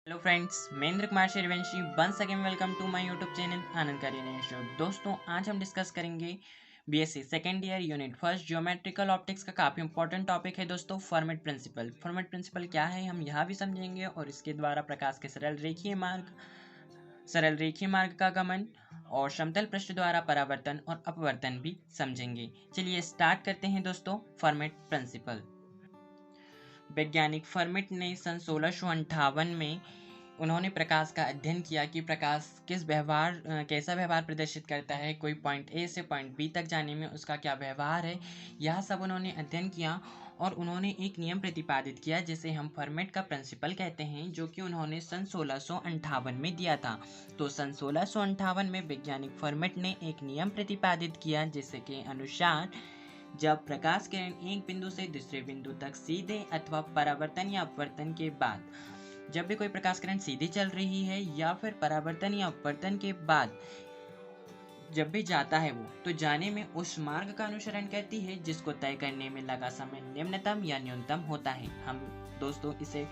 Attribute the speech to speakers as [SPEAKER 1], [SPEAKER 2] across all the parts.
[SPEAKER 1] Hello friends, मैं Indra Kumar Sherwanshi once again welcome to my YouTube channel Anand career show. दोस्तों, आज हम डिस्कस करेंगे BSc second year unit first geometrical optics का काफ़ी इंपॉर्टेंट टॉपिक है दोस्तों, फॉर्मेट प्रिंसिपल। फॉर्मेट प्रिंसिपल क्या है हम यहाँ भी समझेंगे और इसके द्वारा प्रकाश के सरल रेखीय मार्ग का गमन और समतल पृष्ठ द्वारा परावर्तन और अपवर्तन भी समझेंगे। चलिए स्टार्ट करते हैं दोस्तों। फॉर्मेट प्रिंसिपल वैज्ञानिक फर्मेट ने सन 1658 में उन्होंने प्रकाश का अध्ययन किया कि प्रकाश कैसा व्यवहार प्रदर्शित करता है, कोई पॉइंट ए से पॉइंट बी तक जाने में उसका क्या व्यवहार है, यह सब उन्होंने अध्ययन किया और उन्होंने एक नियम प्रतिपादित किया जिसे हम फर्मेट का प्रिंसिपल कहते हैं, जो कि उन्होंने सन 1658 में दिया था। तो सन 1658 में वैज्ञानिक फर्मेट ने एक नियम प्रतिपादित किया जिसके अनुसार जब प्रकाश किरण एक बिंदु से दूसरे बिंदु तक सीधे अथवा परावर्तन या अपवर्तन के बाद, जब भी कोई प्रकाश किरण सीधे चल रही है या फिर परावर्तन या अपवर्तन के बाद जब भी जाता है वो, तो जाने में उस मार्ग का अनुसरण करती है जिसको तय करने में लगा समय निम्नतम या न्यूनतम होता है। हम दोस्तों इसे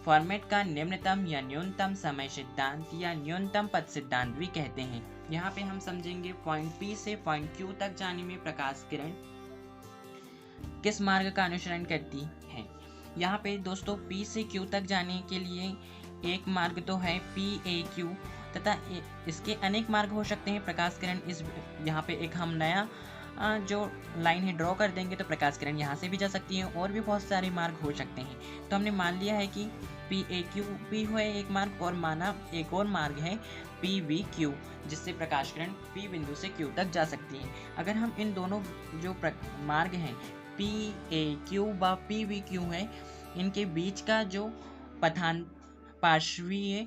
[SPEAKER 1] फॉर्मेट का निम्नतम या न्यूनतम समय सिद्धांत या न्यूनतम पथ सिद्धांत भी कहते हैं। यहाँ पे हम समझेंगे पॉइंट P से पॉइंट Q तक जाने में प्रकाश किरण किस मार्ग का अनुसरण करती है। यहाँ पे दोस्तों P से Q तक जाने के लिए एक मार्ग तो है PAQ, तथा इसके अनेक मार्ग हो सकते हैं। प्रकाश किरण इस यहाँ पे एक हम नया जो लाइन है ड्रॉ कर देंगे तो प्रकाश किरण यहाँ से भी जा सकती है और भी बहुत सारे मार्ग हो सकते हैं। तो हमने मान लिया है कि PAQ भी है एक मार्ग और माना एक और मार्ग है PVQ, जिससे प्रकाश किरण P बिंदु से Q तक जा सकती है। अगर हम इन दोनों जो मार्ग हैं PAQ व PVQ है, इनके बीच का जो पार्श्वीय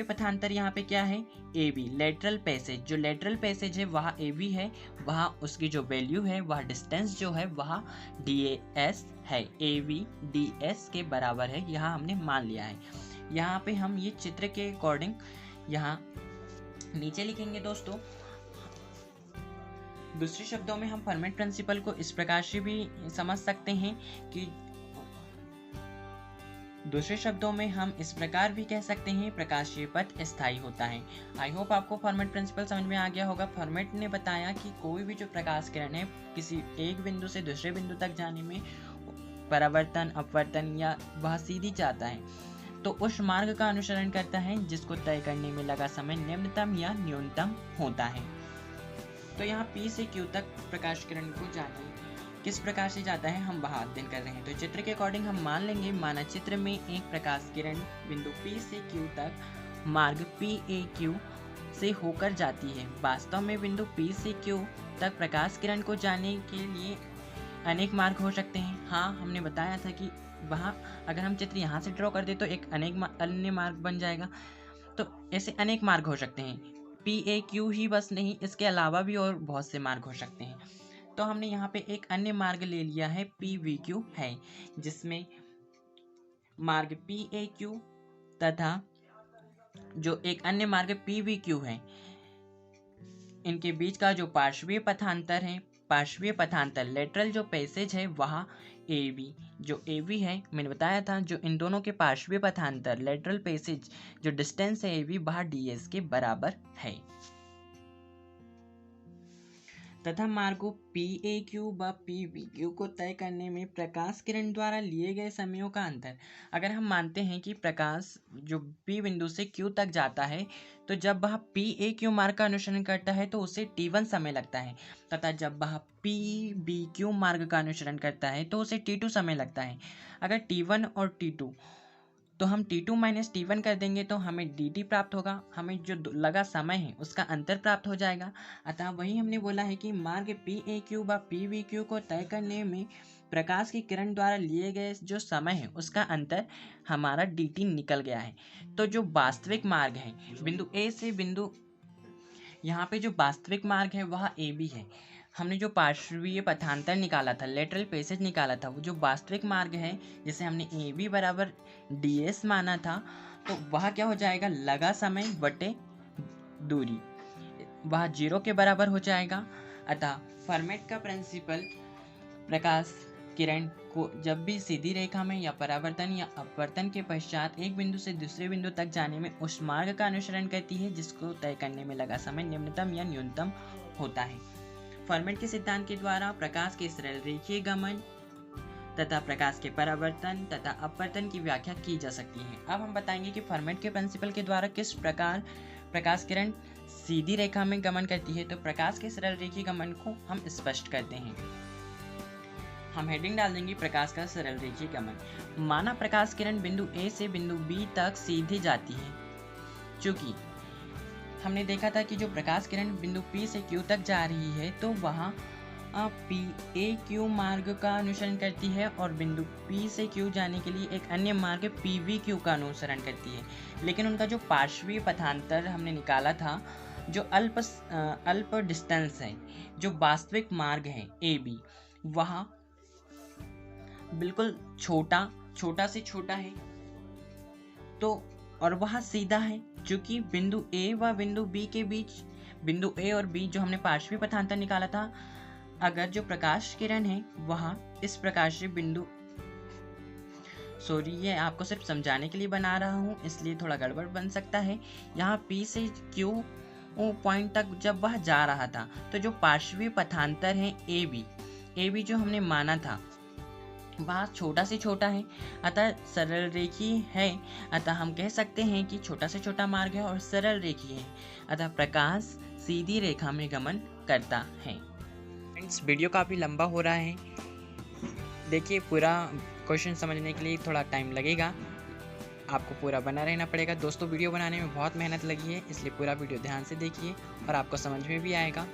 [SPEAKER 1] पथांतर यहाँ पे क्या है AB, लेटरल पैसेज। जो लेटरल पैसेज है वह AB है, वह उसकी जो वैल्यू है वह डिस्टेंस जो है वह DS है, AB DS के बराबर है, यहाँ हमने मान लिया है। यहाँ पे हम ये चित्र के अकॉर्डिंग यहाँ नीचे लिखेंगे दोस्तों। दूसरे शब्दों में हम फर्मेट प्रिंसिपल को इस प्रकार से भी समझ सकते हैं कि दूसरे शब्दों में हम इस प्रकार भी कह सकते हैं प्रकाशीय पथ स्थायी होता है। आई होप आपको फॉर्मेट प्रिंसिपल समझ में आ गया होगा। फॉर्मेट ने बताया कि कोई भी जो प्रकाश किरण है किसी एक बिंदु से दूसरे बिंदु तक जाने में परावर्तन अपवर्तन या वह सीधी जाता है तो उस मार्ग का अनुसरण करता है जिसको तय करने में लगा समय निम्नतम या न्यूनतम होता है। तो यहाँ P से Q तक प्रकाश किरण को जाने किस प्रकार से जाता है हम वहाँ अध्ययन कर रहे हैं। तो चित्र के अकॉर्डिंग हम मान लेंगे, माना चित्र में एक प्रकाश किरण बिंदु P से Q तक मार्ग PAQ से होकर जाती है। वास्तव में बिंदु P से Q तक प्रकाश किरण को जाने के लिए अनेक मार्ग हो सकते हैं। हाँ, हमने बताया था कि वहाँ अगर हम चित्र यहाँ से ड्रॉ कर दे तो एक अन्य मार्ग बन जाएगा। तो ऐसे अनेक मार्ग हो सकते हैं, PAQ ही बस नहीं, इसके अलावा भी और बहुत से मार्ग हो सकते हैं। तो हमने यहाँ पे एक अन्य मार्ग ले लिया है PVQ है, जिसमें मार्ग PAQ तथा जो एक अन्य मार्ग PVQ है, इनके बीच का जो पार्श्वीय पथांतर लेटरल जो पैसेज है वह AB, जो AB है मैंने बताया था, जो इन दोनों के पार्श्वीय पथांतर लेटरल पैसेज जो डिस्टेंस है AB वह DS के बराबर है। तथा मार्गों PAQ व PVQ को तय करने में प्रकाश किरण द्वारा लिए गए समयों का अंतर। अगर हम मानते हैं कि प्रकाश जो P बिंदु से Q तक जाता है तो जब वह PAQ मार्ग का अनुसरण करता है तो उसे T1 समय लगता है, तथा जब वह PVQ मार्ग का अनुसरण करता है तो उसे T2 समय लगता है। अगर T1 और T2 तो हम T2 माइनस T1 कर देंगे तो हमें DT प्राप्त होगा, हमें जो लगा समय है उसका अंतर प्राप्त हो जाएगा। अतः वही हमने बोला है कि मार्ग PAQ व PVQ को तय करने में प्रकाश की किरण द्वारा लिए गए जो समय है उसका अंतर हमारा DT निकल गया है। तो जो वास्तविक मार्ग है बिंदु A से बिंदु, यहाँ पे जो वास्तविक मार्ग है वह AB है। हमने जो पार्श्वीय पथांतर निकाला था, लेटरल पैसेज निकाला था, वो जो वास्तविक मार्ग है जिसे हमने AB बराबर DS माना था, तो वह क्या हो जाएगा, लगा समय बटे दूरी, वह 0 के बराबर हो जाएगा। अतः फर्मेट का प्रिंसिपल प्रकाश किरण को जब भी सीधी रेखा में या परावर्तन या अपवर्तन के पश्चात एक बिंदु से दूसरे बिंदु तक जाने में उस मार्ग का अनुसरण करती है जिसको तय करने में लगा समय निम्नतम या न्यूनतम होता है। फॉर्मेट के सिद्धांत के द्वारा प्रकाश के सरल रेखीय गमन तथा प्रकाश के परावर्तन तथा अपवर्तन की व्याख्या की जा सकती है। अब हम बताएंगे कि फॉर्मेट के प्रिंसिपल के द्वारा किस प्रकार प्रकाश किरण सीधी रेखा में गमन करती है। तो प्रकाश के सरल रेखीय गमन को हम स्पष्ट करते हैं। हम हेडिंग डाल देंगे प्रकाश का सरल रेखीय गमन। माना प्रकाश किरण बिंदु ए से बिंदु बी तक सीधे जाती है। चूंकि हमने देखा था कि जो प्रकाश किरण बिंदु पी से क्यू तक जा रही है तो वहाँ पी ए क्यू मार्ग का अनुसरण करती है और बिंदु पी से क्यू जाने के लिए एक अन्य मार्ग पी वी क्यू का अनुसरण करती है। लेकिन उनका जो पार्श्वीय पथांतर हमने निकाला था, जो अल्प डिस्टेंस है, जो वास्तविक मार्ग है ए बी, वहाँ बिल्कुल छोटा से छोटा है तो और वह सीधा है। क्योंकि बिंदु ए व बिंदु बी के बीच, बिंदु ए और बी जो हमने पार्श्वीय पथांतर निकाला था, अगर जो प्रकाश किरण है वह इस प्रकार से ये आपको सिर्फ समझाने के लिए बना रहा हूँ, इसलिए थोड़ा गड़बड़ बन सकता है। यहाँ P से Q पॉइंट तक जब वह जा रहा था तो जो पार्श्वीय पथांतर है ए बी जो हमने माना था वह छोटा से छोटा है, अतः सरल रेखीय है। अतः हम कह सकते हैं कि छोटा से छोटा मार्ग है और सरल रेखीय है, अतः प्रकाश सीधी रेखा में गमन करता है। फ्रेंड्स, वीडियो काफ़ी लंबा हो रहा है। देखिए, पूरा क्वेश्चन समझने के लिए थोड़ा टाइम लगेगा, आपको पूरा बना रहना पड़ेगा। दोस्तों, वीडियो बनाने में बहुत मेहनत लगी है, इसलिए पूरा वीडियो ध्यान से देखिए और आपको समझ में भी आएगा।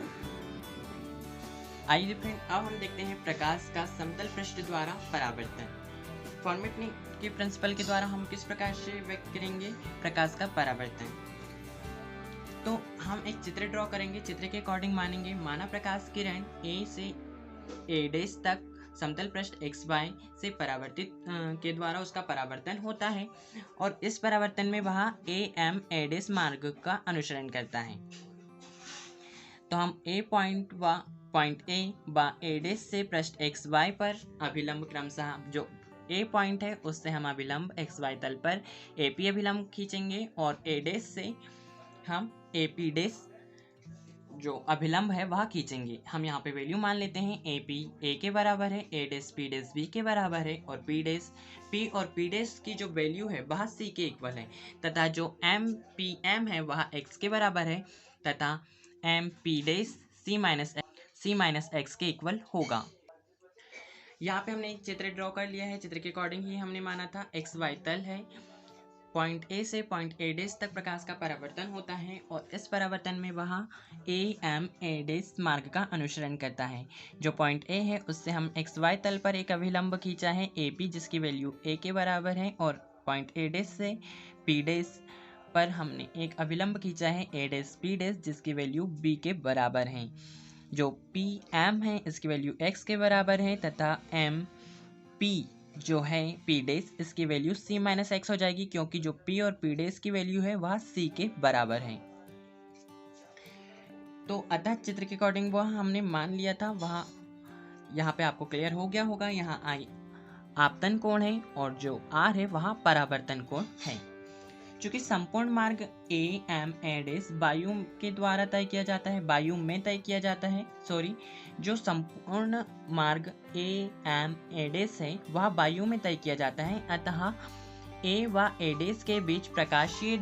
[SPEAKER 1] आइए फ्रेंड, अब हम देखते हैं प्रकाश का समतल पृष्ठ द्वारा परावर्तन। फॉर्मेट के प्रिंसिपल के द्वारा हम किस प्रकार से व्यक्त करेंगे प्रकाश का परावर्तन। तो हम एक चित्र ड्रॉ करेंगे, चित्र के अकॉर्डिंग मानेंगे। माना प्रकाश किरण ए से ए डैश तक समतल पृष्ठ XY से परावर्तित के द्वारा उसका परावर्तन होता है और इस परावर्तन में वह AM A डैश मार्ग का अनुसरण करता है। तो हम A पॉइंट व पॉइंट A व A डैश से पृष्ठ XY पर अभिलंब क्रमशः जो A पॉइंट है उससे हम अभिलंब XY तल पर AP अभिलंब खींचेंगे और A डैश से हम AP डैश जो अभिलंब है वह खींचेंगे। हम यहाँ पे वैल्यू मान लेते हैं AP A के बराबर है, A dash P dash B के बराबर है और P डैश P और P डैश की जो वैल्यू है वह C के इक्वल है तथा जो M है वह X के बराबर है तथा MP dash C minus X के इक्वल होगा। यहाँ पे हमने एक चित्र ड्रॉ कर लिया है, चित्र के अकॉर्डिंग ही हमने माना था। XY तल है, पॉइंट A से पॉइंट A डैश तक प्रकाश का परावर्तन होता है और इस परावर्तन में वह AM A डैश मार्ग का अनुसरण करता है। जो पॉइंट A है उससे हम XY तल पर एक अभिलंब खींचा है AP जिसकी वैल्यू A के बराबर है और पॉइंट A डैश से P डैश पर हमने एक अभिलंब खींचा है A डैश P डैश जिसकी वैल्यू B के बराबर है। जो PM है इसकी वैल्यू X के बराबर है तथा MP जो है P डैश इसकी वैल्यू C माइनस X हो जाएगी क्योंकि जो P और P डैश की वैल्यू है वह C के बराबर है। तो अतः चित्र के अकॉर्डिंग वह हमने मान लिया था, वह यहाँ पे आपको क्लियर हो गया होगा। यहाँ I आपतन कोण है और जो R है वह परावर्तन कोण है। चूंकि संपूर्ण मार्ग AM A डैश वायु के द्वारा तय किया जाता है, वायु में तय किया जाता है, जो संपूर्ण मार्ग AM A डैश है वह वायु में तय किया जाता है। अतः A व A डैश के बीच प्रकाशीय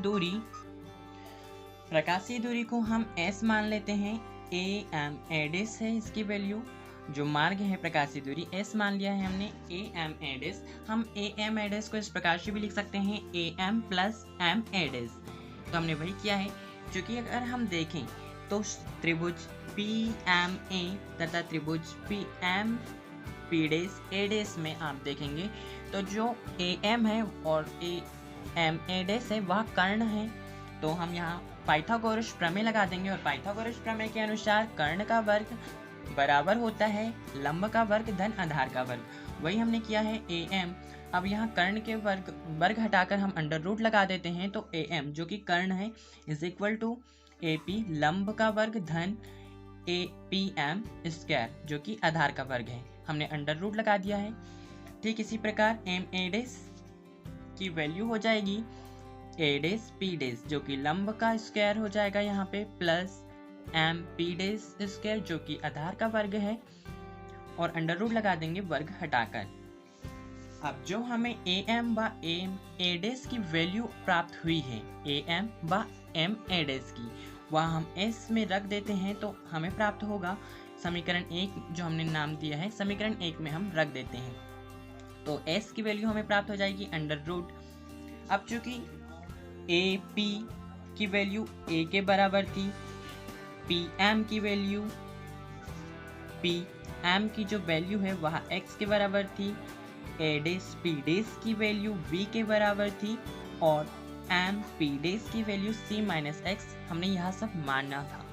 [SPEAKER 1] दूरी को हम S मान लेते हैं। AM A डैश है इसकी वैल्यू, जो मार्ग है प्रकाशीय दूरी S मान लिया है हमने AM A डैश। हम AM A डैश को इस प्रकार से भी लिख सकते हैं AM plus M A dash. तो हमने वही किया है, क्योंकि अगर हम देखें तो त्रिभुज PMA तथा त्रिभुज PM P dash A dash में आप देखेंगे तो जो AM है और AM A डैश है वह कर्ण है। तो हम यहाँ पाइथागोरस प्रमेय लगा देंगे और पाइथागोरस प्रमेय के अनुसार कर्ण का वर्ग बराबर होता है लंब का वर्ग धन आधार का वर्ग। वही हमने किया है AM। अब यहाँ कर्ण के वर्ग हटाकर हम अंडर रूट लगा देते हैं तो AM जो कि कर्ण है इज इक्वल टू AP लंब का वर्ग धन APM स्क्वायर जो कि आधार का वर्ग है। हमने अंडर रूट लगा दिया है। ठीक इसी प्रकार एम ए डेज की वैल्यू हो जाएगी ए डेज पी डेज जो कि लंब का स्क्वायर हो जाएगा यहाँ पे, plus M P dash square जो कि आधार का वर्ग है, और अंडर रूट लगा देंगे वर्ग हटाकर। अब जो हमें ए एम व एम ए डेज की वैल्यू प्राप्त हुई है, ए एम व एम ए डेज की, वह हम एस में रख देते हैं तो हमें प्राप्त होगा समीकरण 1 जो हमने नाम दिया है, समीकरण 1 में हम रख देते हैं तो एस की वैल्यू हमें प्राप्त हो जाएगी अंडर रूट। अब चूंकि ए पी की वैल्यू ए के बराबर थी, पी एम की वैल्यू पी एम की जो वैल्यू है वह एक्स के बराबर थी, ए डेज पी डेज की वैल्यू v के बराबर थी, और एम पी डेज की वैल्यू c माइनस एक्स हमने यहाँ सब माना था।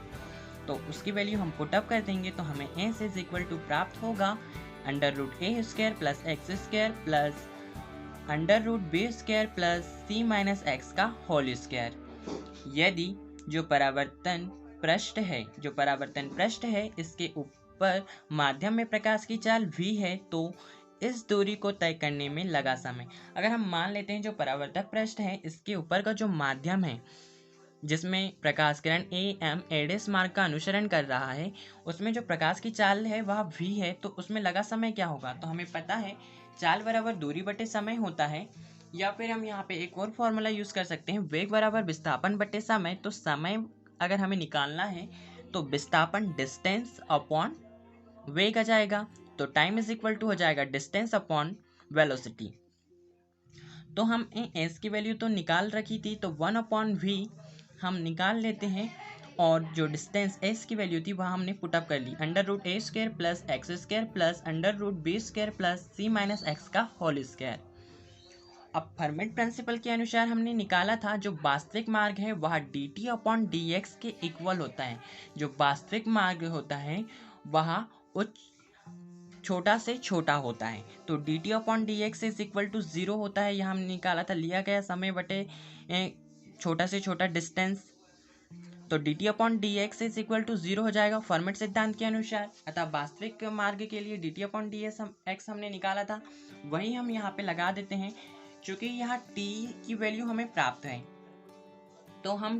[SPEAKER 1] तो उसकी वैल्यू हम पुटअप कर देंगे तो हमें s इज इक्वल टू प्राप्त होगा under root A square plus X square plus under root B square plus C minus X का होल स्क्वायर। यदि जो परावर्तन पृष्ठ है इसके ऊपर माध्यम में प्रकाश की चाल v है तो इस दूरी को तय करने में लगा समय, अगर हम मान लेते हैं जो परावर्तक पृष्ठ है इसके ऊपर का जो माध्यम है जिसमें प्रकाश किरण ए एम एडेस मार्ग का अनुसरण कर रहा है, उसमें जो प्रकाश की चाल है वह v है, तो उसमें लगा समय क्या होगा, तो हमें पता है चाल बराबर दूरी बटे समय होता है, या फिर हम यहाँ पे एक और फॉर्मूला यूज कर सकते हैं, वेग बराबर विस्थापन बटे समय। तो समय अगर हमें निकालना है तो विस्थापन डिस्टेंस अपॉन वेग आ जाएगा, तो टाइम इज इक्वल टू हो जाएगा डिस्टेंस अपॉन वेलोसिटी। तो हम एस की वैल्यू तो निकाल रखी थी तो 1/v हम निकाल लेते हैं, और जो डिस्टेंस एस की वैल्यू थी वह हमने पुटअप कर ली, under root A square plus X square plus under root B square plus C minus X का होल स्क्वायर। अब फर्मेट प्रिंसिपल के अनुसार हमने निकाला था जो वास्तविक मार्ग है वह dt अपॉन dx के इक्वल होता है। जो वास्तविक मार्ग होता है वह उच्च छोटा से छोटा होता है, तो dt upon dx is equal to 0 होता है। यह हमने निकाला था लिया गया समय बटे छोटा से छोटा डिस्टेंस, तो dt upon dx is equal to 0 हो जाएगा फॉर्मेट सिद्धांत के अनुसार। अतः वास्तविक मार्ग के लिए dt अपॉन dx हमने निकाला था, वही हम यहाँ पे लगा देते हैं। चूंकि यहाँ t की वैल्यू हमें प्राप्त है तो हम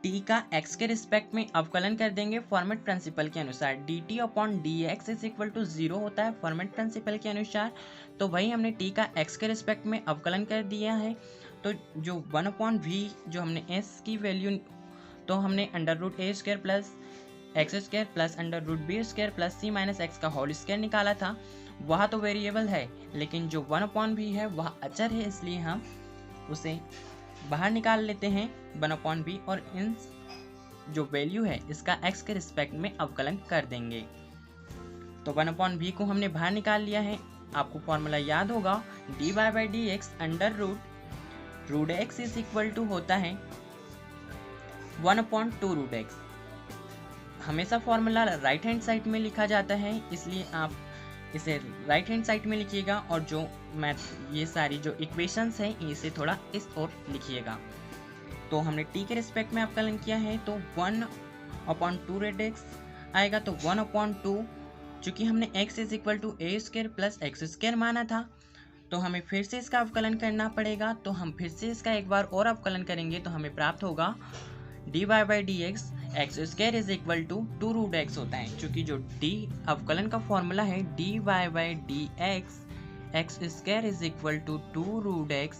[SPEAKER 1] t का x के रिस्पेक्ट में अवकलन कर देंगे फॉर्मेट प्रिंसिपल के अनुसार। dt upon dx is equal to 0 होता है फॉर्मेट प्रिंसिपल के अनुसार, तो वही हमने t का x के रिस्पेक्ट में अवकलन कर दिया है। तो जो 1/v जो हमने s की वैल्यू तो हमने under root A square plus X square plus under root B square plus C minus X का होल स्क्वायर निकाला था, वह तो वेरिएबल है, लेकिन जो 1/v है वह अचर है, इसलिए हम उसे बाहर निकाल लेते हैं 1/v, और इन जो वैल्यू है इसका x के रिस्पेक्ट में अवकलन कर देंगे। तो 1/v को हमने बाहर निकाल लिया है। आपको फॉर्मूला याद होगा dy by D X under root x is equal to होता है 1/2 रूट x। हमेशा फॉर्मूला राइट हैंड साइड में लिखा जाता है, इसलिए आप इसे राइट हैंड साइड में लिखिएगा, और जो मैथ ये सारी जो इक्वेशंस हैं इसे थोड़ा इस ओर लिखिएगा। तो हमने t के रिस्पेक्ट में अवकलन किया है तो 1/2 रेड x आएगा, तो 1/2 चूँकि हमने x is equal to A square plus X square माना था तो हमें फिर से इसका अवकलन करना पड़ेगा। तो हम फिर से इसका एक बार और अवकलन करेंगे तो हमें प्राप्त होगा dy by D X X square is equal to 2 root x होता है। चूँकि जो d अवकलन का फॉर्मूला है dy by D X X square is equal to 2 root x,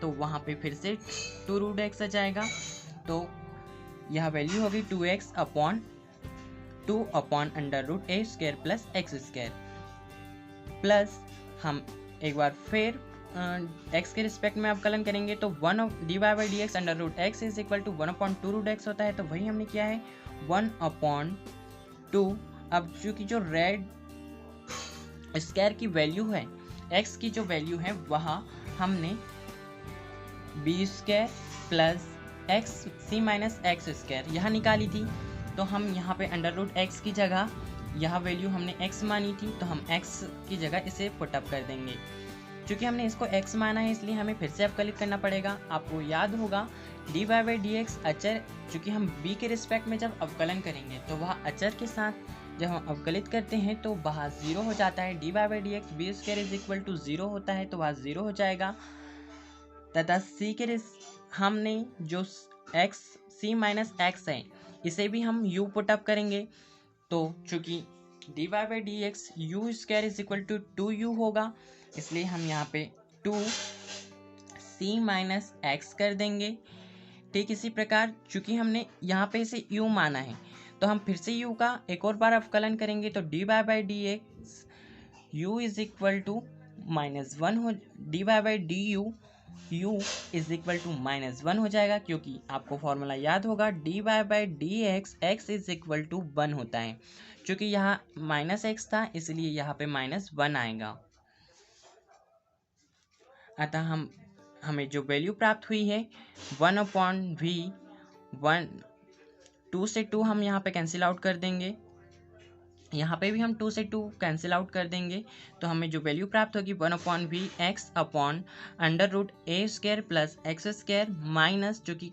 [SPEAKER 1] तो वहाँ पे फिर से 2 रूट x आ जाएगा, तो यह वैल्यू होगी 2x upon 2 upon under root A square plus X square, plus हम एक बार फिर x के रिस्पेक्ट में अवकलन करेंगे तो dy by D X under root X is equal to 1/2 root x होता है, तो वही हमने किया है 1/2। अब चूँकि जो रेड स्क्वायर की वैल्यू है x की जो वैल्यू है वह हमने बी स्क्वायर प्लस एक्स सी माइनस एक्स स्क्वायर यह निकाली थी, तो हम यहाँ पे अंडर रूट x की जगह यह वैल्यू हमने x मानी थी तो हम x की जगह इसे पुटअप कर देंगे। क्योंकि हमने इसको x माना है इसलिए हमें फिर से अवकलित करना पड़ेगा। आपको याद होगा dy बाई डी एक्स अचर, चूँकि हम b के रिस्पेक्ट में जब अवकलन करेंगे तो वह अचर के साथ जब हम अवकलित करते हैं तो वहाँ 0 हो जाता है, dy by D X B square is equal to 0 होता है तो वहाँ 0 हो जाएगा, तथा c के हमने जो x c माइनस एक्स है इसे भी हम u पुट अप करेंगे, तो चूंकि dy by D X U square is equal to 2u होगा, इसलिए हम यहाँ पे 2c माइनस एक्स कर देंगे। ठीक इसी प्रकार चूंकि हमने यहाँ पे इसे u माना है तो हम फिर से u का एक और बार अवकलन करेंगे, तो dy by D X u is equal to -1 हो, dy by D u is equal to -1 हो जाएगा, क्योंकि आपको फॉर्मूला याद होगा dy by D X x is equal to 1 होता है। चूंकि यहाँ -x था इसलिए यहाँ पे -1 आएगा। अतः हमें जो वैल्यू प्राप्त हुई है 1/v, 2 से 2 हम यहाँ पे कैंसिल आउट कर देंगे, यहाँ पे भी हम 2 से 2 कैंसिल आउट कर देंगे, तो हमें जो वैल्यू प्राप्त होगी 1/v x upon under root A square plus X square minus, जो कि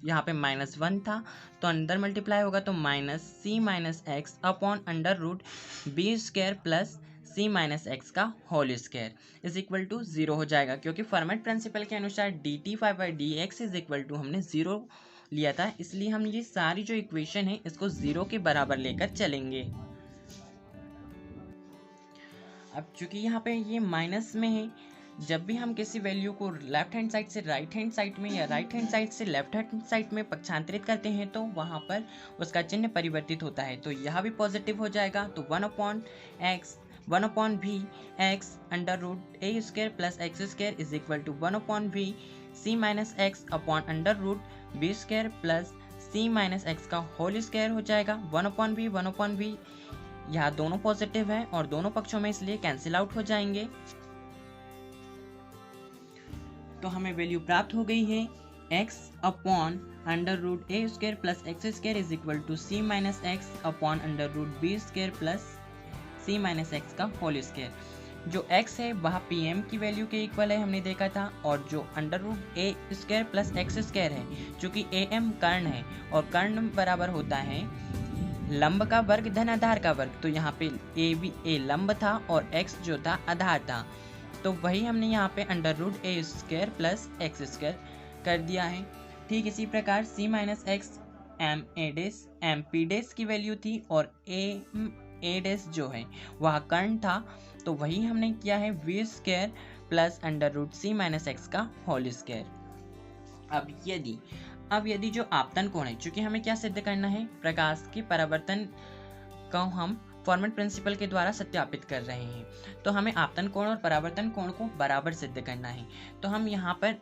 [SPEAKER 1] यहाँ पे -1 था तो अंदर मल्टीप्लाई होगा तो -c minus X upon under root B square plus c minus X का whole square is equal to 0 हो जाएगा, क्योंकि फॉर्मेट प्रिंसिपल के अनुसार dt five by D X is equal to हमने 0 लिया था, इसलिए हम ये सारी जो इक्वेशन है इसको 0 के बराबर लेकर चलेंगे। अब चूंकि यहाँ पे ये माइनस में है, जब भी हम किसी वैल्यू को लेफ्ट हैंड साइड से राइट हैंड साइड में या राइट हैंड साइड से लेफ्ट हैंड साइड में पक्षांतरित करते हैं तो वहाँ पर उसका चिन्ह परिवर्तित होता है, तो यह भी पॉजिटिव हो जाएगा, तो 1/v x under root A square plus X square is equal to 1/v c minus X upon under root B square plus c minus X का होल स्क्वायर हो जाएगा। 1/v यहाँ दोनों पॉजिटिव है और दोनों पक्षों में इसलिए कैंसिल आउट हो जाएंगे, तो हमें वैल्यू प्राप्त हो गई है x upon under root A square plus X square is equal to c minus X upon under root B square plus c minus X का होल स्क्वायर। जो x है वह pm की वैल्यू के इक्वल है, हमने देखा था, और जो under root A square plus X square है, चूंकि am कर्ण है और कर्ण बराबर होता है लंब का वर्ग धन आधार का वर्ग, तो यहाँ पे a लंब था और x जो था आधार था, तो वही हमने यहाँ पे under root A square plus X square कर दिया है। ठीक इसी प्रकार c minus X M P dash की वैल्यू थी और ए डेस जो है वह कर्ण था, तो वही हमने किया है V square plus under root C minus X का होल स्क्वायर। अब यदि जो आपतन कोण है, चूंकि हमें क्या सिद्ध करना है, प्रकाश के परावर्तन को हम फॉर्मेट प्रिंसिपल के द्वारा सत्यापित कर रहे हैं, तो हमें आपतन कोण और परावर्तन कोण को बराबर सिद्ध करना है। तो हम यहाँ पर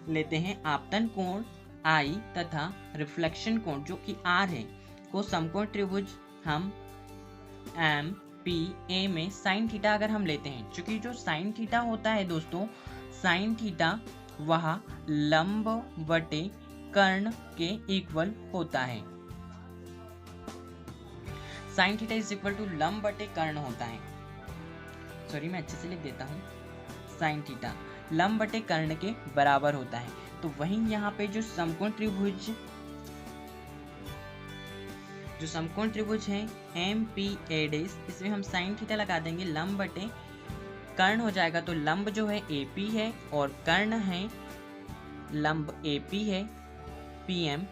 [SPEAKER 1] लेते हैं आपतन कोण I तथा रिफ्लेक्शन कोण जो कि R है को समकोण त्रिभुज हम एम पी ए में साइन थीटा अगर हम लेते हैं, चूंकि जो साइन थीटा होता है दोस्तों, साइन थीटा वह लंब बटे कर्ण के इक्वल होता है, sine theta is equal to लंब बटे कर्ण होता है, सॉरी मैं अच्छे से लिख देता हूँ, साइन थीटा लंब बटे कर्ण के बराबर होता है। तो वहीं यहाँ पे जो समकोण त्रिभुज है एम पी ए डेस, इसमें हम साइन थीटा लगा देंगे, लंब बटे कर्ण हो जाएगा, तो लंब जो है ए पी है और कर्ण है लंब ए पी है पी एम,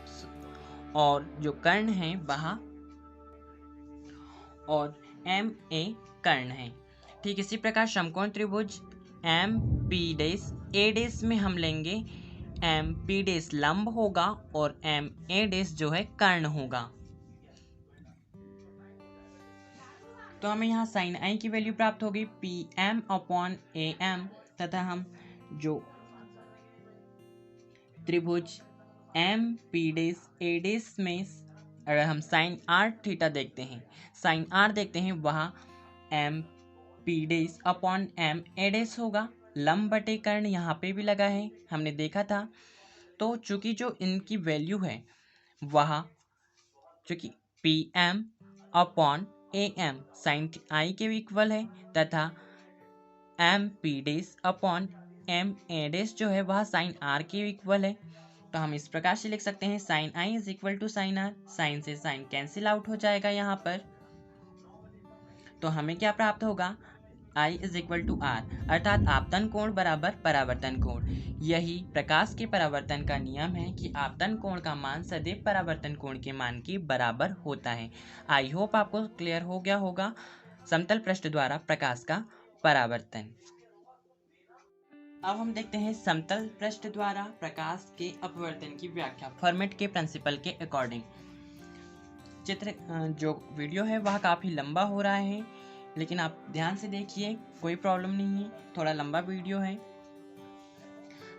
[SPEAKER 1] और जो कर्ण है वह और एम ए कर्ण है। ठीक इसी प्रकार समकोण त्रिभुज एम पी डेस ए डेस में हम लेंगे एम पी डेस लंब होगा और एम ए डेस जो है कर्ण होगा, तो हमें यहाँ साइन आई की वैल्यू प्राप्त होगी P M upon A M, तथा हम जो त्रिभुज एम पी डेस ए डेस में अगर हम साइन आर थीटा देखते हैं, साइन आर देखते हैं, वह M P dash upon M A dash होगा, लंब बटे कर्ण यहाँ पे भी लगा है, हमने देखा था। तो चूंकि जो इनकी वैल्यू है वह चूंकि P M upon A M sine I के इक्वल है, तथा M P dash upon M A dash जो है वह साइन आर के इक्वल है, तो हम इस प्रकार से लिख सकते हैं sine I is equal to sine R. Sine से साइन कैंसिल आउट हो जाएगा यहाँ पर, तो हमें क्या प्राप्त होगा, I is equal to R, अर्थात आपतन कोण बराबर परावर्तन कोण। यही प्रकाश के परावर्तन का नियम है कि आपतन कोण का मान सदैव परावर्तन कोण के मान के बराबर होता है। आई होप आपको क्लियर हो गया होगा समतल पृष्ठ द्वारा प्रकाश का परावर्तन। अब हम देखते हैं समतल पृष्ठ द्वारा प्रकाश के अपवर्तन की व्याख्या फर्मेट के प्रिंसिपल के अकॉर्डिंग। चित्र जो वीडियो है वह काफ़ी लंबा हो रहा है, लेकिन आप ध्यान से देखिए, कोई प्रॉब्लम नहीं है, थोड़ा लंबा वीडियो है।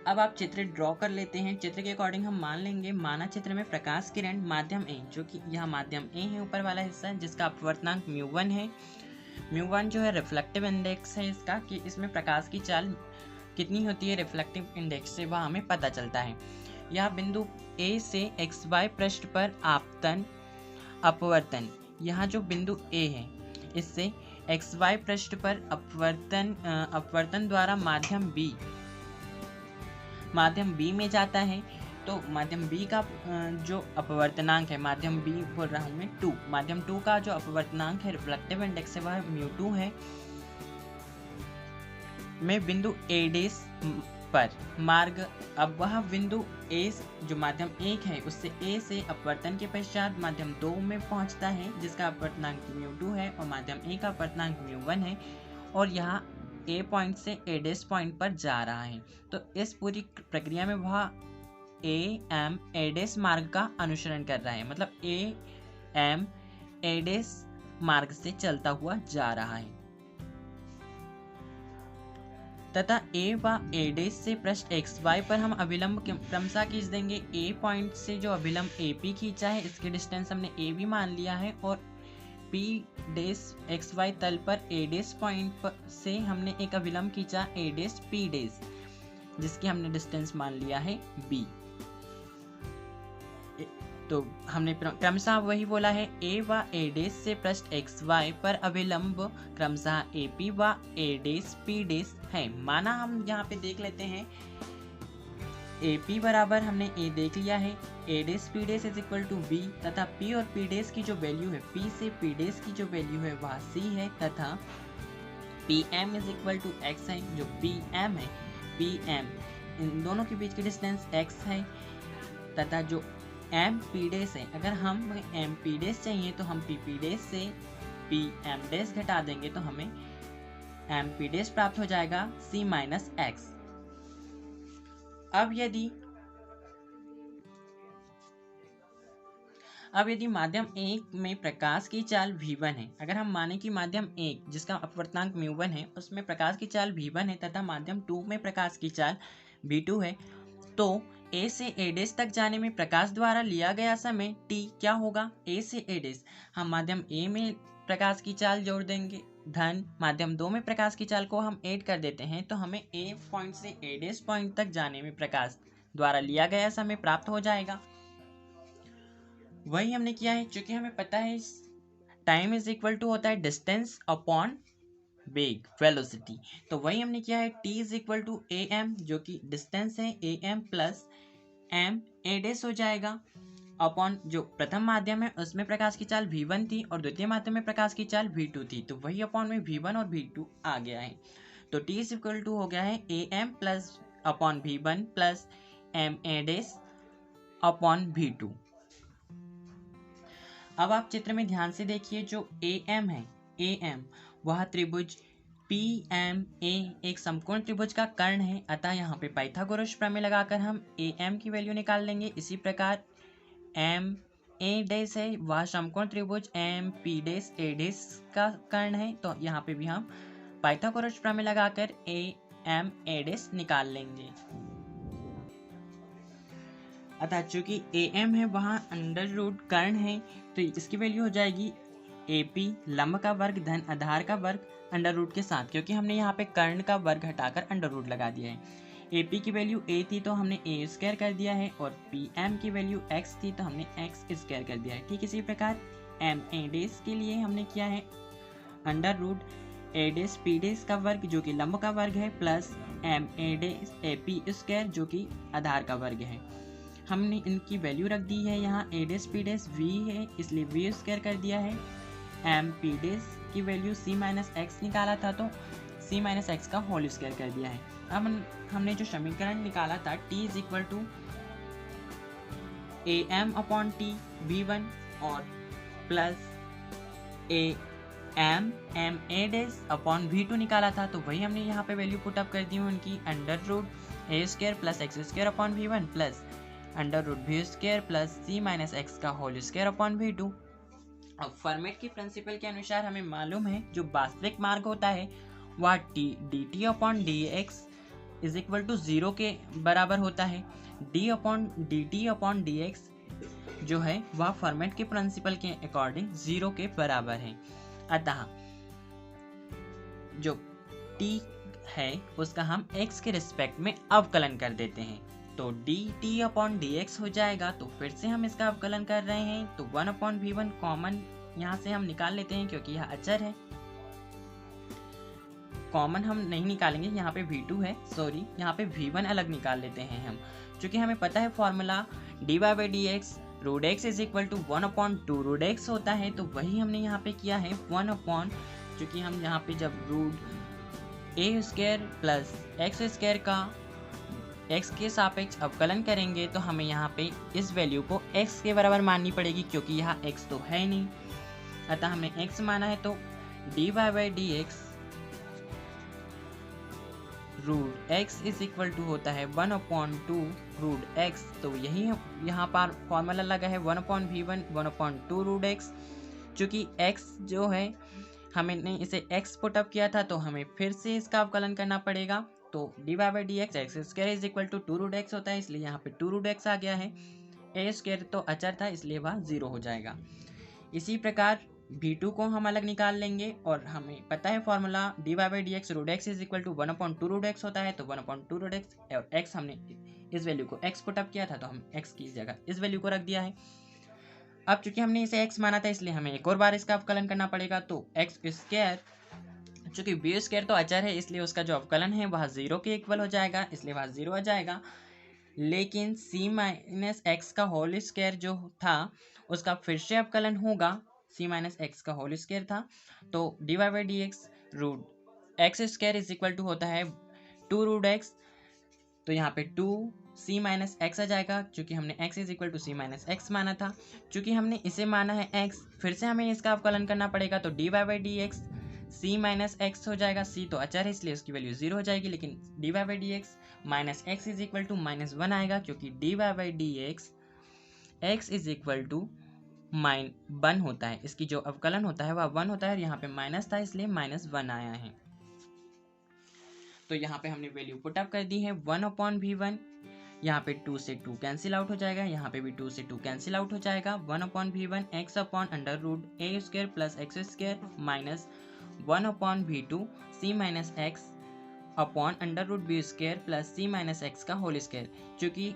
[SPEAKER 1] अब आप चित्र ड्रॉ कर लेते हैं। चित्र के अकॉर्डिंग हम मान लेंगे, माना चित्र में प्रकाश किरण माध्यम ए, जो कि यह माध्यम ए है ऊपर वाला हिस्सा, जिसका अपवर्तनांक μ1 है। μ1 जो है रिफ्लेक्टिव इंडेक्स है इसका, कि इसमें प्रकाश की चाल कितनी होती है रिफ्लेक्टिव इंडेक्स से वह हमें पता चलता है। यह बिंदु ए से XY पृष्ठ पर आपतन अपवर्तन, यहाँ जो बिंदु ए है इससे XY पृष्ठ पर अपवर्तन द्वारा माध्यम B में जाता है। तो माध्यम B का जो अपवर्तनांक है, माध्यम B बोल रहा हूँ मैं 2, माध्यम 2 का जो अपवर्तनांक है रिफ्लेक्टिव इंडेक्स है वह μ2 है। में बिंदु A' पर मार्ग, अब वह बिंदु A जो माध्यम 1 है उससे A से अपवर्तन के पश्चात माध्यम 2 में पहुंचता है, जिसका अपवर्तनांक μ2 है और माध्यम A का अपवर्तनांक μ1 है, और यहाँ A पॉइंट से A' पॉइंट पर जा रहा है। तो इस पूरी प्रक्रिया में वह A' मार्ग का अनुसरण कर रहा है, मतलब A' मार्ग से चलता हुआ जा रहा है, तथा A व A' से पृष्ठ XY पर हम अभिलंब क्रमशः खींच देंगे। A पॉइंट से जो अभिलंब AP खींचा है इसके डिस्टेंस हमने AB मान लिया है, और P' XY तल पर A' पॉइंट से हमने एक अभिलंब खींचा A', P', जिसकी हमने डिस्टेंस मान लिया है B। तो हमने क्रमशः वही बोला है, A व A' से पृष्ठ XY पर अभिलंब क्रमशः AP व A', P' है। माना हम यहाँ पे देख लेते हैं, AP बराबर हमने A देख लिया है, A', P' is equal to B, तथा P और P' की जो वैल्यू है, P से P' की जो वैल्यू है वह C है, तथा PM is equal to X है। जो PM है, PM इन दोनों के बीच की डिस्टेंस X है, तथा जो MP' है, अगर हम MP' चाहिए तो हम PP' से PM' घटा देंगे तो हमें MP' प्राप्त हो जाएगा C माइनस X। अब यदि माध्यम 1 में प्रकाश की चाल v1 है, अगर हम माने कि माध्यम 1 जिसका अपवर्तनांक μ1 है उसमें प्रकाश की चाल v1 है, तथा माध्यम 2 में प्रकाश की चाल v2 है, तो A से A' तक जाने में प्रकाश द्वारा लिया गया समय t क्या होगा, A से A'। हम माध्यम A में प्रकाश की चाल जोड़ देंगे, धन माध्यम 2 में प्रकाश की चाल को हम ऐड कर देते हैं, तो हमें A पॉइंट से A' पॉइंट तक जाने में प्रकाश द्वारा लिया गया समय प्राप्त हो जाएगा। वही हमने किया है, क्योंकि हमें पता है टाइम इज इक्वल टू होता है डिस्टेंस अपॉन वेग, वेलोसिटी। तो वही हमने किया है, t is equal to am, जो कि डिस्टेंस है am प्लस ma' हो जाएगा, अपॉन जो प्रथम माध्यम है उसमें प्रकाश की चाल v1 थी और द्वितीय माध्यम में प्रकाश की चाल v2 थी, तो वही अपॉन में v1 और v2 आ गया है। तो t इज इक्वल टू हो गया है am plus upon v1 plus ma' upon v2। अब आप चित्र में ध्यान से देखिए, जो AM है, AM वह त्रिभुज PMA एक समकोण त्रिभुज का कर्ण है, अतः यहाँ पे पाइथागोरस प्रमेय लगाकर हम AM की वैल्यू निकाल लेंगे। इसी प्रकार MA' है वह समकोण त्रिभुज MP' का कर्ण है, तो यहाँ पे भी हम पाइथागोरस प्रमेय लगाकर AMA' निकाल लेंगे। अतः चूंकि AM है वहाँ अंडर रूट कर्ण है, तो इसकी वैल्यू हो जाएगी AP लंब का वर्ग धन आधार का वर्ग अंडर रूट के साथ, क्योंकि हमने यहाँ पे कर्ण का वर्ग हटाकर अंडर रूट लगा दिया है। AP की वैल्यू A थी तो हमने A स्क्वायर कर दिया है, और PM की वैल्यू X थी तो हमने X स्क्वायर कर दिया है। ठीक इसी प्रकार MA' के लिए हमने किया है अंडर रूट A' P' का वर्ग जो कि लंब का वर्ग है, प्लस MA' AP स्क्वायर जो कि आधार का वर्ग है। हमने इनकी वैल्यू रख दी है यहाँ a days p days v है इसलिए v स्क्वायर कर दिया है। m p डेस की वैल्यू c माइनस एक्स निकाला था तो c माइनस एक्स का होल स्क्वायर कर दिया है। अब हमने जो समीकरण निकाला था t is equal to am upon t v1 और plus am a dash upon v2 निकाला था तो वही हमने यहाँ पे वैल्यू पुट अप कर दी है उनकी, under root a square plus X square upon v1 plus under root v square plus c minus X का होल स्क्वायर अपॉन v2। अब फॉर्मेट की प्रिंसिपल के अनुसार हमें मालूम है जो वास्तविक मार्ग होता है वह D T upon D X is equal to 0 के बराबर होता है। D T upon D X जो है वह फॉर्मेट के प्रिंसिपल के अकॉर्डिंग 0 के बराबर है। अतः जो t है उसका हम x के रिस्पेक्ट में अवकलन कर देते हैं तो D T upon D x हो जाएगा। तो फिर से हम इसका अवकलन कर रहे हैं तो 1 अपॉन v1 कॉमन यहाँ से हम निकाल लेते हैं क्योंकि यह अचर है, कॉमन हम नहीं निकालेंगे, यहाँ पे v2 है, सॉरी यहाँ पे v1 अलग निकाल लेते हैं हम, क्योंकि हमें पता है formula D Y by D X root X is equal to 1 upon 2 root X होता है। तो वही हमने यहाँ पे किया है 1 अपॉन, क्योंकि हम यहाँ पे जब root A square plus X square का x के सापेक्ष अवकलन करेंगे तो हमें यहाँ पे इस वैल्यू को x के बराबर माननी पड़ेगी क्योंकि यहाँ x तो है नहीं, अतः हमने x माना है तो D Y by D X root X is equal to होता है 1 अपॉन 2 रूट एक्स। तो यही यहाँ पर फॉर्मूला लगा है 1 upon v1 1 upon 2 root X, चूँकि x जो है हमने इसे x पुट अप किया था तो हमें फिर से इसका अवकलन करना पड़ेगा। तो D Y by D X X square is equal to 2 root X होता है, इसलिए यहाँ पे 2 रूट एक्स आ गया है। ए स्क्वायर तो अचर था इसलिए वह 0 हो जाएगा। इसी प्रकार v2 को हम अलग निकाल लेंगे और हमें पता है formula D Y by D X root X is equal to 1 upon 2 root X होता है। तो 1 अपॉन 2 रूट एक्स और x हमने इस वैल्यू को x पुट अप किया था तो हम x की जगह इस वैल्यू को रख दिया है। अब चूंकि हमने इसे x माना था इसलिए हमें एक और बार इसका अवकलन करना पड़ेगा। तो एक्स स्क्वायर, चूंकि v स्क्वायर तो अचर है इसलिए उसका जो अवकलन है वह 0 के इक्वल हो जाएगा, इसलिए वह 0 आ जाएगा। लेकिन c माइनस एक्स का होल स्क्वायर जो था उसका फिर से अवकलन होगा, c माइनस एक्स का होल स्क्वायर था तो D Y by D X root X square is equal to होता है 2 रूट एक्स। तो यहाँ पे 2 c माइनस एक्स आ जाएगा क्योंकि हमने x is equal to c minus X माना था। चूँकि हमने इसे माना है x, फिर से हमें इसका अवकलन करना पड़ेगा तो D Y by D X c minus X हो जाएगा। c तो अचर है इसलिए उसकी वैल्यू 0 हो जाएगी, लेकिन D Y by D X minus X is equal to minus 1 आएगा क्योंकि D Y by D X X is equal to 1 होता है, इसकी जो अवकलन होता है वह 1 होता है और यहाँ पे माइनस था इसलिए माइनस 1 आया है। तो यहाँ पे हमने वैल्यू पुट अप कर दी है 1 अपॉन v1, यहाँ पे 2 से 2 कैंसिल आउट हो जाएगा, यहाँ पे भी 2 से 2 कैंसिल आउट हो जाएगा। 1 upon v1 X upon under root A square plus X square minus 1 upon v2 c minus X upon under root B square plus c minus X का होल स्क्वायर। चूँकि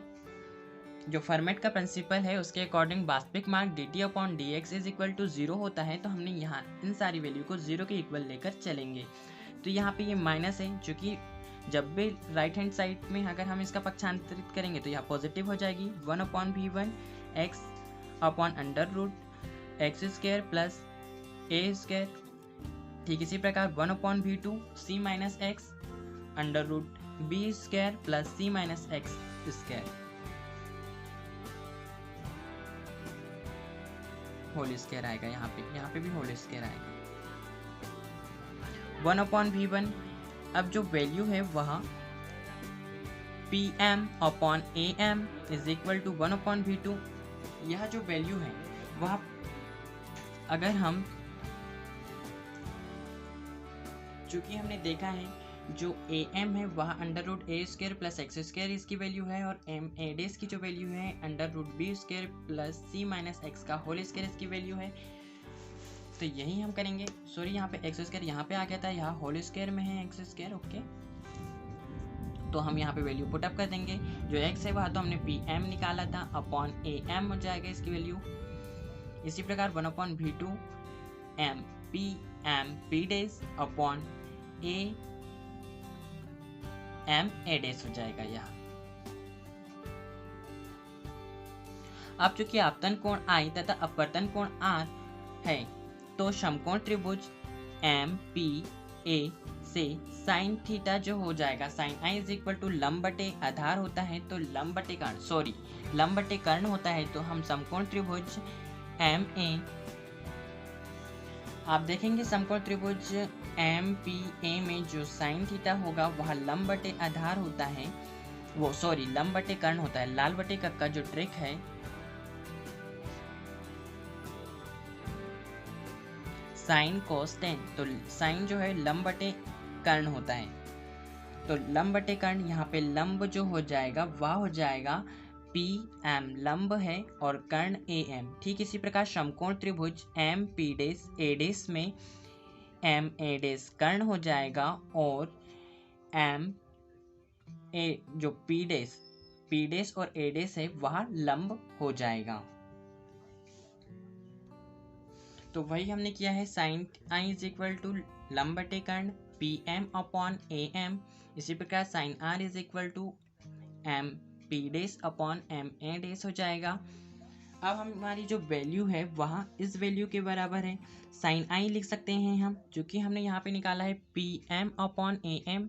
[SPEAKER 1] जो फॉर्मेट का principal है उसके according वास्तविक मार्ग D T upon D X is equal to 0 होता है, तो हमने यहाँ इन सारी वैल्यू को 0 के इक्वल लेकर चलेंगे। तो यहाँ पे ये माइनस है, चूँकि जब भी राइट हैंड साइड में अगर हम इसका पक्षांतरित करेंगे तो यहाँ पॉजिटिव हो जाएगी। 1 upon v1 X upon under root X square plus A square. ठीक इसी प्रकार 1 upon v2 c minus X under root B square plus c minus X square whole square आएगा। यहाँ पे भी होल स्क्वायर आएगा। 1 अपॉन v1, अब जो वैल्यू है वह pm upon am is equal to 1 upon v2। यह जो वैल्यू है वह अगर हम, चूंकि हमने देखा है जो am है वह under root A square plus X square इसकी वैल्यू है और m a डेस की जो वैल्यू है under root B square plus c minus X का होल स्क्वायर इसकी वैल्यू है। तो यही हम करेंगे। सॉरी यहाँ पे एक्स स्क्वायर यहाँ पे आ गया था, यहाँ होल स्क्वायर में है एक्स स्क्वायर, ओके। तो हम यहाँ पे वैल्यू पुट अप कर देंगे। जो x है वह तो हमने pm निकाला था अपॉन am हो जाएगा इसकी वैल्यू। इसी प्रकार 1 upon v2 m p days upon m a days हो जाएगा यहाँ। अब चूंकि आपतन कोण I तथा अपवर्तन कोण R है, तो समकोण त्रिभुज MPA से साइन थीटा जो हो जाएगा, sine I is equal to लंब बटे आधार होता है, तो लंब बटे कर्ण, लंब बटे कर्ण होता है, तो हम समकोण त्रिभुज MA, आप देखेंगे समकोण त्रिभुज MPA में जो साइन थीटा होगा वह लंब बटे आधार होता है, लंब बटे कर्ण होता है। लाल बटे का जो ट्रिक है, साइन कोस टेन, तो साइन जो है लंब बटे कर्ण होता है, तो लंब बटे कर्ण, यहाँ पे लंब जो हो जाएगा वह हो जाएगा PM, लंब है, और कर्ण AM। ठीक इसी प्रकार समकोण त्रिभुज MPA में MA कर्ण हो जाएगा, और MA जो P और A है वह लंब हो जाएगा। तो वही हमने किया है, sine I is equal to लंब बटे कर्ण PM अपॉन AM। इसी प्रकार sine R is equal to MP upon MA हो जाएगा। अब हमारी जो वैल्यू है वह इस वैल्यू के बराबर है, साइन I लिख सकते हैं हम, जो कि हमने यहाँ पे निकाला है PM अपॉन AM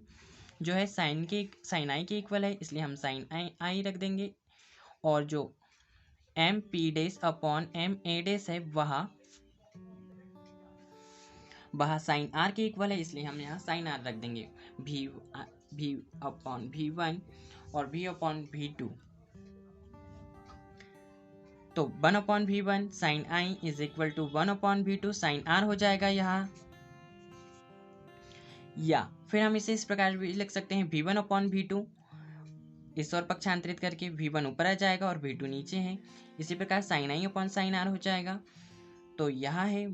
[SPEAKER 1] जो है साइन I के इक्वल है, इसलिए हम साइन I रख देंगे, और जो MP अपॉन MA है वह साइन R के इक्वल है, इसलिए हम यहाँ साइन R रख देंगे, V अपॉन V1 और V अपॉन V2। तो 1 upon V1 sine I is equal to 1 upon V2 sine R हो जाएगा यहाँ, या फिर हम इसे इस प्रकार भी लिख सकते हैं, V1 अपॉन V2, इस ओर पक्षांतरित करके V1 ऊपर आ जाएगा और V2 नीचे है। इसी प्रकार sine I upon sine R हो जाएगा। तो यह है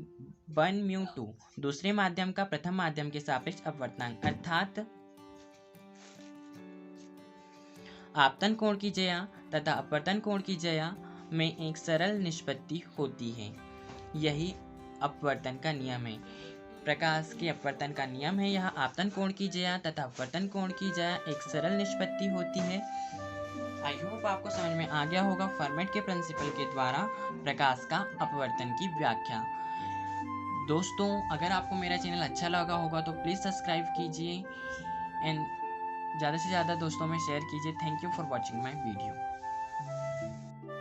[SPEAKER 1] 1/2 दूसरे माध्यम का प्रथम माध्यम के सापेक्ष अपवर्तनांक, अर्थात आपतन कोण की ज्या तथा अपवर्तन कोण की ज्या में एक सरल निष्पत्ति होती है। यही अपवर्तन का नियम है, प्रकाश के अपवर्तन का नियम है। यह आपतन कोण की ज्या तथा अपवर्तन कोण की ज्या एक सरल निष्पत्ति होती है। आई होप आपको समझ में आ गया होगा फर्मेट के प्रिंसिपल के द्वारा प्रकाश का अपवर्तन की व्याख्या। दोस्तों, अगर आपको मेरा चैनल अच्छा लगा होगा तो प्लीज़ सब्सक्राइब कीजिए एंड ज़्यादा से ज़्यादा दोस्तों में शेयर कीजिए। Thank you for watching my video.